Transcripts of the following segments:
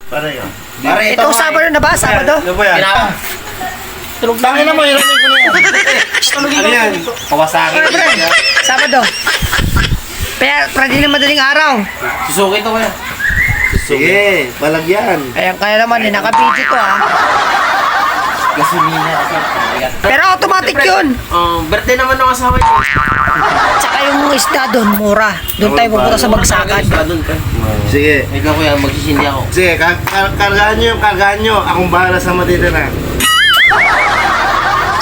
Para yun. Ito Sabado na ba? Sabado? Ano ba yan? Tulog Tangin na mo, hiramin ko na yan. Ano yan? Kawasaki. Sabado. Pero di na madaling araw. Susuki to kaya. Sige, palagyan. Kaya naman, nakabidyo to Gasolina kasi. Pero automatic yun. Birthday naman ng asawa niya. Tsaka yung isda doon, mura. Doon tayo pupunta sa Bagsakan. Doon ka. Sige. Ikaw kuya, magsisindi ako. Sige, kargaan nyo. Akong bahala sa matitira.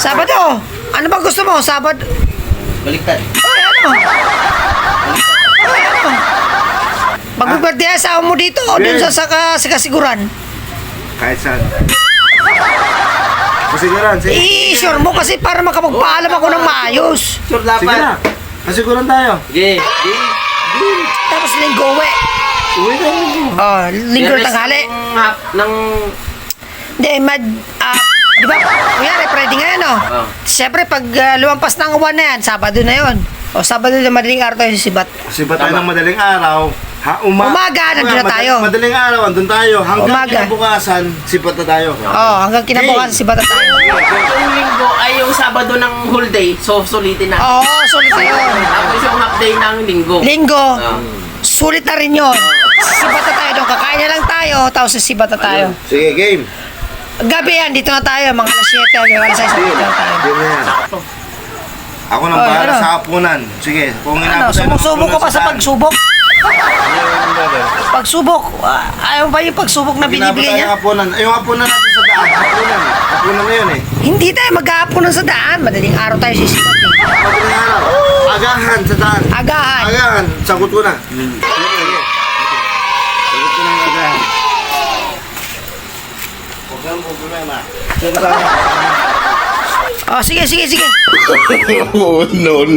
Sabado. Ano ba gusto mo? Sabado. Baliktad. Ay, ano? Ay, ano? Mag-birthday sa mo dito o doon sa kasiguran? Kahit saan. Kasiguran, sige. I-sure mo kasi para makapagpaalam ako ng maayos. Sure Sige dapat. na. Kasiguran tayo. Sige. Tapos linggo uwi. Uwi na rin. Oh, linggo tanghali. Ng... Hindi, di ba? Kunyari, pwede nga yan, oh. Siyempre, pag lumampas ng uwan na yan, Sabado na yun. O, Sabado na madaling araw tayo sisibat. Kasi ba tayo ng madaling araw? Umaga, nandun na tayo. Madaling araw, andun tayo. Hanggang Umaga. kinabukasan, sipat na tayo. Oh, hanggang kinabukasan sibat na tayo. Yung linggo ay yung Sabado ng whole day. So, sulitin na. Oo, sulit na yun. Tapos yung half day ng linggo. Linggo, sulit na rin yun. Sibat na tayo doon. Kakain na lang tayo, tapos sisibat na tayo. Sige, game. Gabi yan, dito na tayo. Mga alas 7, hanggang alas 6, dito na tayo. Game na yan. Ako nang Oh, bahala ano? sa hapunan. Sige, kung Ano, inabot tayo ng sumusubok ka hapunan pa sa daan. pagsubok? Pagsubok, ayaw ba yung pagsubok na Pag inabot binibigay tayo niya? ng hapunan. Yung hapunan natin sa daan. Hapunan. Hapunan na yun eh. Hindi tayo mag-aapunan sa daan. Madaling araw tayo sisibat eh. Madaling araw. Agahan sa daan. Agahan. Agahan. Sagot ko na. Sige. Sagot ko na yung agahan. Huwag kang problema. Sige sa akin. Oh, sige. Oh, no.